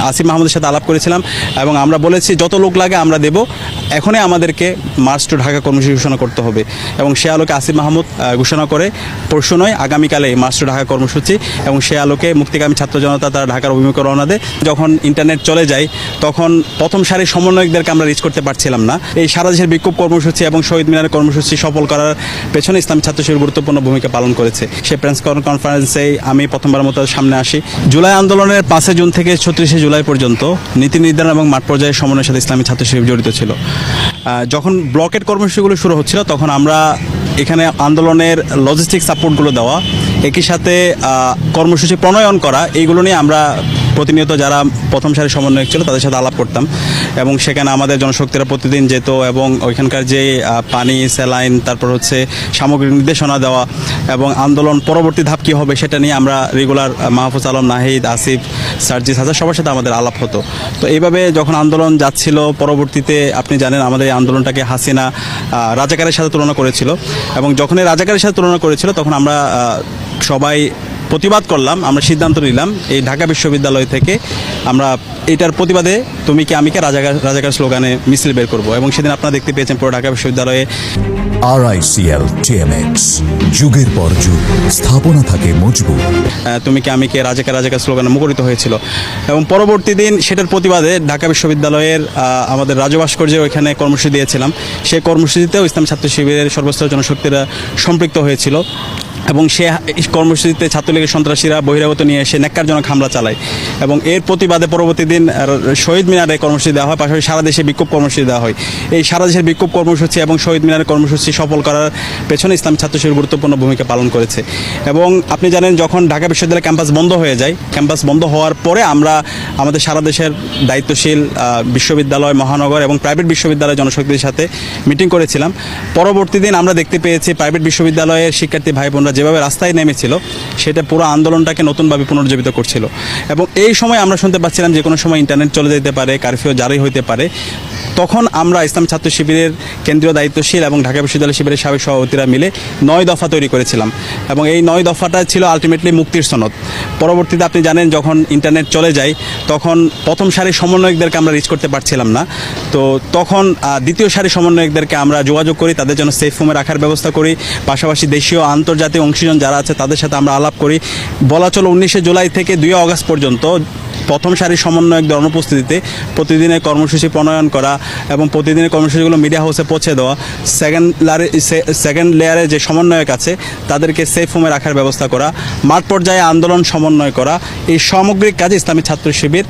আসিফ মাহমুদের সাথে আলাপ করেছিলাম এবং আমরা বলেছি যত লোক লাগে আমরা দেব, এখনই আমাদেরকে মার্চ টু ঢাকা কর্মসূচি ঘোষণা করতে হবে। এবং সে আলোকে আসিফ মাহমুদ ঘোষণা করে পরশু নয় আগামীকালে মার্চ টু ঢাকা কর্মসূচি, এবং সে আলোকে মুক্তিকামী ছাত্র জনতা তারা ঢাকার অভিমুখে রওনা দেয়। যখন ইন্টারনেট চলে যায় তখন প্রথম সারির সমন্বয়কদেরকে আমরা রিচ করতে পারছিলাম না। এই সারা দেশের বিক্ষোভ কর্মসূচি এবং শহীদ মিনারের কর্মসূচি সফল করার পেছনে ইসলামী ছাত্র শিবির গুরুত্বপূর্ণ ভূমিকা পালন করেছে। সে প্রেস কনফারেন্সে আমি প্রথমবার মতো সামনে আসি। জুলাই আন্দোলনের 5 জুন থেকে 36 জুলাই পর্যন্ত নীতি নির্ধারণ এবং মাঠ পর্যায়ে সমন্বয়ের সাথে ইসলামী ছাত্র শিবির জড়িত ছিল। যখন ব্লকের কর্মসূচিগুলো শুরু হচ্ছিল তখন আমরা এখানে আন্দোলনের লজিস্টিক সাপোর্টগুলো দেওয়া, একই সাথে কর্মসূচি প্রণয়ন করা, এইগুলো নিয়ে আমরা প্রতিনিয়ত যারা প্রথম সারির সমন্বয়ক ছিল তাদের সাথে আলাপ করতাম। এবং সেখানে আমাদের জনশক্তিরা প্রতিদিন যেত এবং ওইখানকার যে পানি, স্যালাইন, তারপর হচ্ছে সামগ্রিক নির্দেশনা দেওয়া এবং আন্দোলন পরবর্তী ধাপ কী হবে সেটা নিয়ে আমরা রেগুলার মাহফুজ আলম, নাহিদ, আসিফ, সার্জিস, হাজার সবার সাথে আমাদের আলাপ হতো। তো এইভাবে যখন আন্দোলন যাচ্ছিল, পরবর্তীতে আপনি জানেন আমাদের এই আন্দোলনটাকে হাসিনা রাজাকারের সাথে তুলনা করেছিল, এবং যখন এই রাজাকারের সাথে তুলনা করেছিল তখন আমরা সবাই প্রতিবাদ করলাম। আমরা সিদ্ধান্ত নিলাম এই ঢাকা বিশ্ববিদ্যালয় থেকে আমরা এটার প্রতিবাদে তুমি কি আমি কে রাজাকার স্লোগানে মিছিল বের করব, এবং সেদিন আপনারা দেখতে পেয়েছেন পুরো ঢাকা বিশ্ববিদ্যালয়ে RICL TMX, যুগের পর যুগ স্থাপনা থাকে মজবুত। তুমি কি আমি কে রাজাকার স্লোগানে মুখরিত হয়েছিল। এবং পরবর্তী দিন সেটার প্রতিবাদে ঢাকা বিশ্ববিদ্যালয়ের আমাদের রাজু ভাস্কর্যে ওইখানে কর্মসূচি দিয়েছিলাম। সেই কর্মসূচিতেও ইসলাম ছাত্র শিবিরের সর্বস্তরের জনশক্তিরা সম্পৃক্ত হয়েছিল, এবং সে কর্মসূচিতে ছাত্রলীগের সন্ত্রাসীরা বহিরাগত নিয়ে এসে ন্যাক্কারজনক হামলা চালায়। এবং এর প্রতিবাদে পরবর্তী দিন শহীদ মিনারে কর্মসূচি দেওয়া হয়, পাশাপাশি সারা দেশে বিক্ষোভ কর্মসূচি দেওয়া হয়। এই সারা দেশের বিক্ষোভ কর্মসূচি এবং শহীদ মিনারের কর্মসূচি সফল করার পেছনে ইসলামী ছাত্র শিবির গুরুত্বপূর্ণ ভূমিকা পালন করেছে। এবং আপনি জানেন যখন ঢাকা বিশ্ববিদ্যালয় ক্যাম্পাস বন্ধ হয়ে যায়, ক্যাম্পাস বন্ধ হওয়ার পরে আমরা আমাদের সারা দেশের দায়িত্বশীল বিশ্ববিদ্যালয়, মহানগর এবং প্রাইভেট বিশ্ববিদ্যালয় জনশক্তির সাথে মিটিং করেছিলাম। পরবর্তী দিন আমরা দেখতে পেয়েছি প্রাইভেট বিশ্ববিদ্যালয়ের শিক্ষার্থী ভাই বোনরা যেভাবে রাস্তায় নেমেছিল সেটা পুরো আন্দোলনটাকে নতুনভাবে পুনর্জীবিত করছিল। এবং এই সময় আমরা শুনতে পাচ্ছিলাম যে কোনো সময় ইন্টারনেট চলে যেতে পারে, কারফিউ জারি হতে পারে। তখন আমরা ইসলাম ছাত্র শিবিরের কেন্দ্রীয় দায়িত্বশীল এবং ঢাকা বিশ্ববিদ্যালয় শিবিরের সাবেক সভাপতিরা মিলে 9 দফা তৈরি করেছিলাম, এবং এই 9 দফাটা ছিল আলটিমেটলি মুক্তির সনদ। পরবর্তীতে আপনি জানেন যখন ইন্টারনেট চলে যায় তখন প্রথম সারির সমন্বয়কদেরকে আমরা রিচ করতে পারছিলাম না। তো তখন দ্বিতীয় সারির সমন্বয়কদেরকে আমরা যোগাযোগ করি, তাদের জন্য সেফ রুমে রাখার ব্যবস্থা করি, পাশাপাশি দেশীয় আন্তর্জাতিক অংশীজন যারা আছে তাদের সাথে আমরা আলাপ করি। বলা চলো 19 জুলাই থেকে 2 আগস্ট পর্যন্ত প্রথম সারির সমন্বয়কদের অনুপস্থিতিতে প্রতিদিনের কর্মসূচি প্রণয়ন করা এবং প্রতিদিনের কর্মসূচিগুলো মিডিয়া হাউসে পৌঁছে দেওয়া, সেকেন্ড লেয়ারে যে সমন্বয়ক আছে তাদেরকে সেফ হোমে রাখার ব্যবস্থা করা, মাঠ পর্যায়ে আন্দোলন সমন্বয় করা, এই সামগ্রিক কাজে ইসলামী ছাত্র শিবির